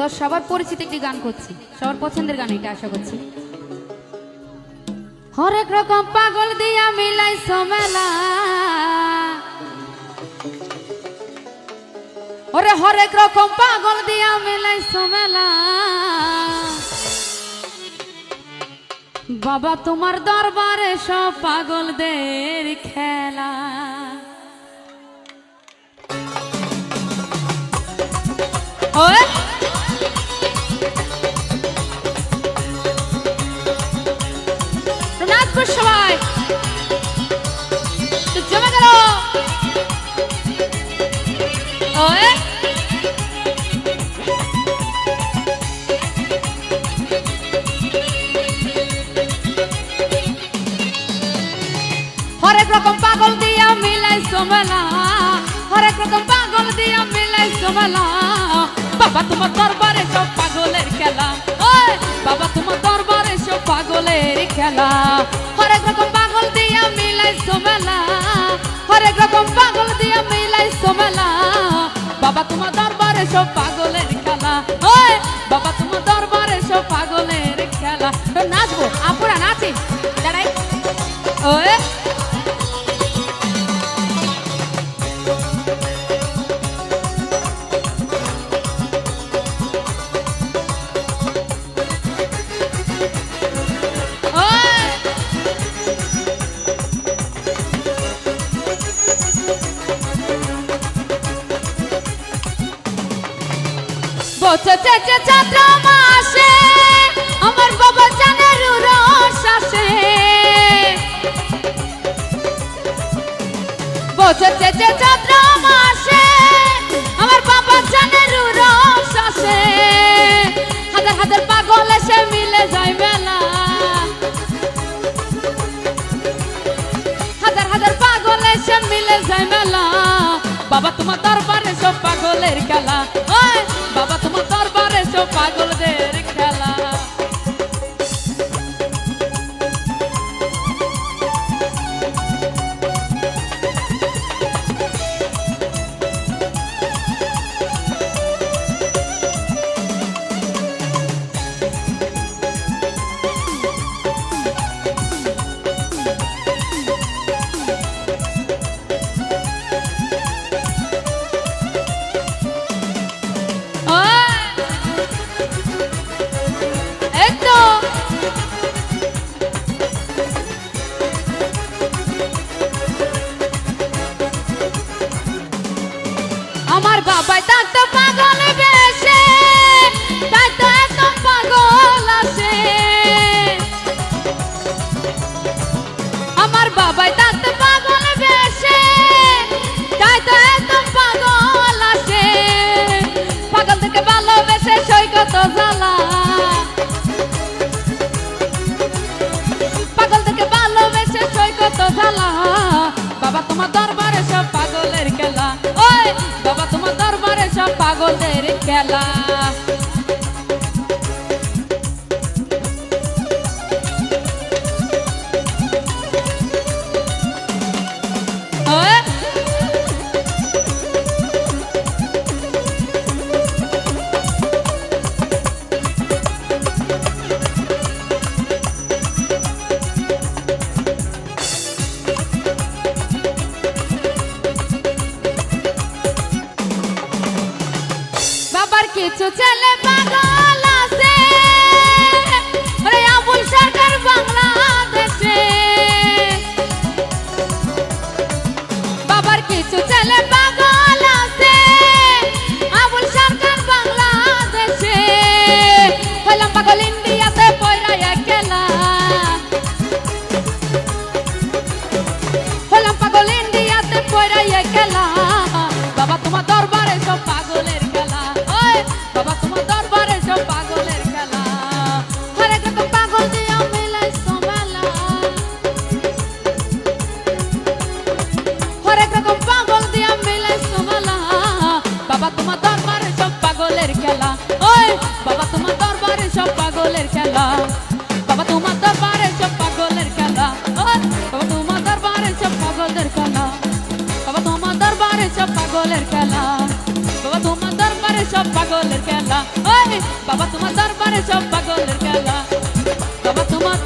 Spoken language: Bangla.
তো সবার পরিচিত একটি গান করছি, সবার পছন্দের গান এটা আশা করছি। হরেক রকম পাগল দিয়া মিলাইছো মেলা, ওরে হরেক রকম পাগল দিয়া মিলাইছো মেলা, বাবা তোমার দরবারে সব পাগলদের খেলা। ওই নাচবো সবাই, জমে গেল। ওই হরেক রকম পাগল দিয়া মিলাইছো মেলা, হরেক রকম পাগল দিয়া মিলাইছো মেলা, বাবা তোমার দরবারে সব পাগলের খেলা। ওই বাবা তোমার দরবারে সব পাগলের খেলা, হরেক রকম পাগল দিয়া মিলাইছো মেলা, হরেক রকম পাগল দিয়া মিলাইছো মেলা, বাবা তোমার দরবারে সব পাগলের খেলা। ওই বাবা তোমার দরবারে সব পাগলের খেলা। তো নাচবো, আপুরা নাচি দাঁড়াই। ওই বছর চৈত্র মাসে আমার বাবা জানের রস আসে, বছর চৈত্র মাসে আমার বাবা জানের রস আসে, হাজার হাজার পাগল এসে মিলে যায় মেলা, হাজার হাজার পাগল এসে মিলে যায় মেলা, বাবা তোমার দরবারে সব পাগলের খেলা। ওই বাবা তোমার দরবারে সব পাগলদের খেলা। আমার বাবাই থাকতো পাগল বেশে, তাই তো এত পাগল আসে, আমার বাবাই থাকতো পাগল বেশে, তাই তো এত পাগল আসে, পাগল থেকে ভালোবেসে সৈকত জ্বালা, পাগল থেকে ভালোবেসে সৈকত জ্বালা, বাবা তোমার দরবারে সব পাগলের খেলা। ওই বাবা তোমার দরবারে সব পাগলদের খেলা। কিছু ছেলে পাগল আছে রে আবুল সরকার বাংলাদেশে, বাবার কিছু ছেলে পাগল আছে আবুল সরকার বাংলাদেশে, হইলাম পাগল ইন্ডিয়াতে পয়রা একলা, হইলাম পাগল ইন্ডিয়াতে পয়রা একলা, বাবা তোমার দরবারে সব পাগলের খেলা। বাবা তোমার দরবারে সব পাগলের খেলা, হরেক রকম পাগল দিয়া মিলাইছো মেলা, হরেক রকম পাগল দিয়া মিলাইছো মেলা, বাবা তোমার দরবারে সব পাগলের খেলা। ওই বাবা তোমার দরবারে সব পাগলের খেলা, বাবা তোমার দরবারে সব পাগলের খেলা। ওই বাবা তোমার দরবারে সব পাগলদের খেলা, বাবা তোমার দরবারে সব পাগলের খেলা, বাবা তোমার দরবারে সব পাগলের খেলা। ওই দরবারে সব পাগলের খেলা বাবা তোমার